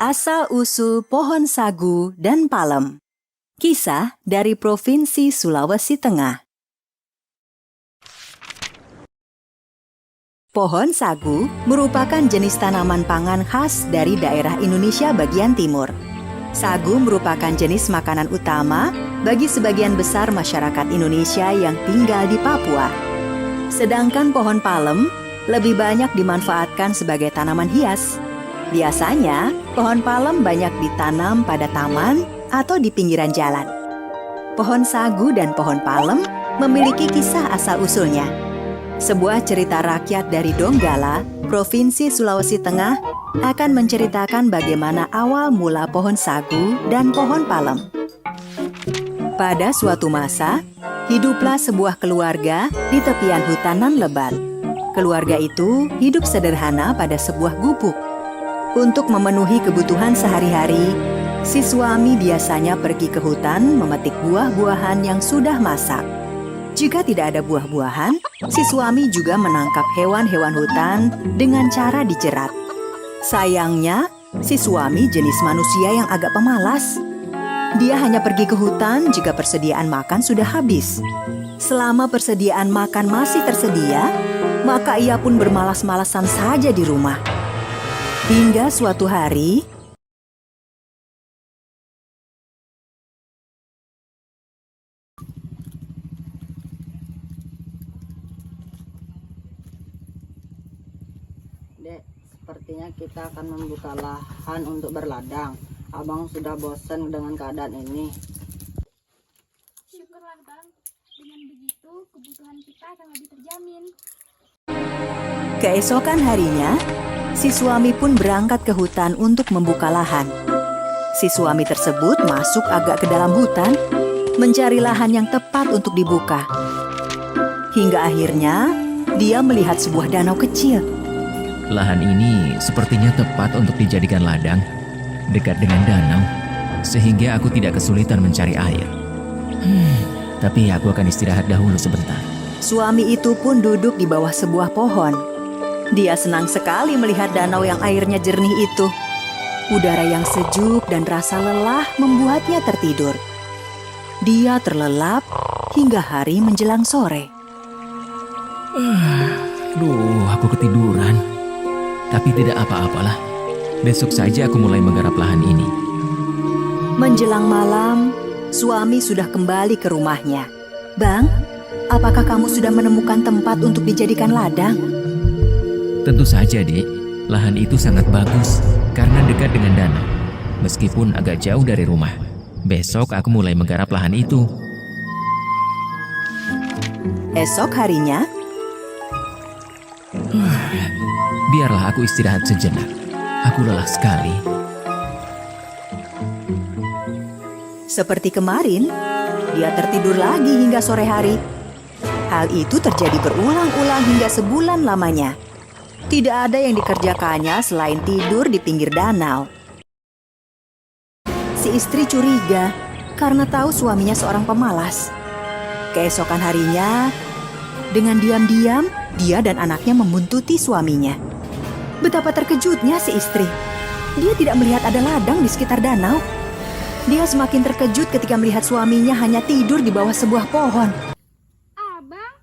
Asal-usul pohon sagu dan palem. Kisah dari Provinsi Sulawesi Tengah. Pohon sagu merupakan jenis tanaman pangan khas dari daerah Indonesia bagian timur. Sagu merupakan jenis makanan utama bagi sebagian besar masyarakat Indonesia yang tinggal di Papua. Sedangkan pohon palem lebih banyak dimanfaatkan sebagai tanaman hias. Biasanya, pohon palem banyak ditanam pada taman atau di pinggiran jalan. Pohon sagu dan pohon palem memiliki kisah asal-usulnya. Sebuah cerita rakyat dari Donggala, Provinsi Sulawesi Tengah, akan menceritakan bagaimana awal mula pohon sagu dan pohon palem. Pada suatu masa, hiduplah sebuah keluarga di tepian hutanan lebat. Keluarga itu hidup sederhana pada sebuah gubuk. Untuk memenuhi kebutuhan sehari-hari, si suami biasanya pergi ke hutan memetik buah-buahan yang sudah masak. Jika tidak ada buah-buahan, si suami juga menangkap hewan-hewan hutan dengan cara dijerat. Sayangnya, si suami jenis manusia yang agak pemalas. Dia hanya pergi ke hutan jika persediaan makan sudah habis. Selama persediaan makan masih tersedia, maka ia pun bermalas-malasan saja di rumah. Hingga suatu hari, Dek, sepertinya kita akan membuka lahan untuk berladang. Abang sudah bosan dengan keadaan ini. Syukurlah Bang, dengan begitu kebutuhan kita akan lebih terjamin. keesokan harinya, si suami pun berangkat ke hutan untuk membuka lahan. Si suami tersebut masuk agak ke dalam hutan, mencari lahan yang tepat untuk dibuka. Hingga akhirnya, dia melihat sebuah danau kecil. Lahan ini sepertinya tepat untuk dijadikan ladang, dekat dengan danau, sehingga aku tidak kesulitan mencari air. Tapi aku akan istirahat dahulu sebentar. Suami itu pun duduk di bawah sebuah pohon. Dia senang sekali melihat danau yang airnya jernih itu. Udara yang sejuk dan rasa lelah membuatnya tertidur. Dia terlelap hingga hari menjelang sore. Aku ketiduran. Tapi tidak apa-apalah. Besok saja aku mulai menggarap lahan ini. Menjelang malam, suami sudah kembali ke rumahnya. "Bang, apakah kamu sudah menemukan tempat untuk dijadikan ladang?" Tentu saja, Dik. Lahan itu sangat bagus karena dekat dengan danau. Meskipun agak jauh dari rumah. Besok aku mulai menggarap lahan itu. Esok harinya, Biarlah aku istirahat sejenak. Aku lelah sekali. seperti kemarin, dia tertidur lagi hingga sore hari. Hal itu terjadi berulang-ulang hingga sebulan lamanya. Tidak ada yang dikerjakannya selain tidur di pinggir danau. Si istri curiga karena tahu suaminya seorang pemalas. Keesokan harinya, dengan diam-diam, dia dan anaknya membuntuti suaminya. Betapa terkejutnya si istri. Dia tidak melihat ada ladang di sekitar danau. Dia semakin terkejut ketika melihat suaminya hanya tidur di bawah sebuah pohon. Abang,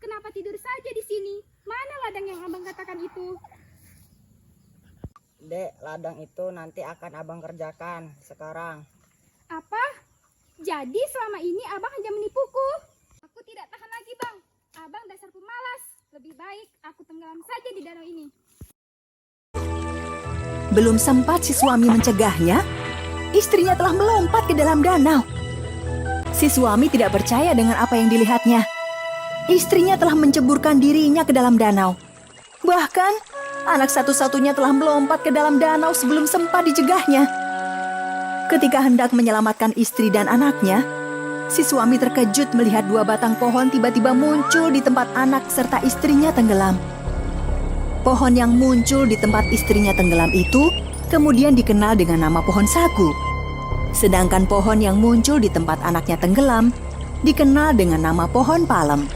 kenapa tidur saja di sini? Mana ladang yang abang katakan itu? Dek, ladang itu nanti akan abang kerjakan sekarang. Apa? Jadi selama ini abang hanya menipuku? Aku tidak tahan lagi bang. Abang dasar pemalas. Lebih baik aku tenggelam saja di danau ini. Belum sempat si suami mencegahnya, istrinya telah melompat ke dalam danau. Si suami tidak percaya dengan apa yang dilihatnya. Istrinya telah menceburkan dirinya ke dalam danau. Bahkan, anak satu-satunya telah melompat ke dalam danau sebelum sempat dicegahnya. Ketika hendak menyelamatkan istri dan anaknya, si suami terkejut melihat dua batang pohon tiba-tiba muncul di tempat anak serta istrinya tenggelam. Pohon yang muncul di tempat istrinya tenggelam itu kemudian dikenal dengan nama pohon sagu. Sedangkan pohon yang muncul di tempat anaknya tenggelam dikenal dengan nama pohon palem.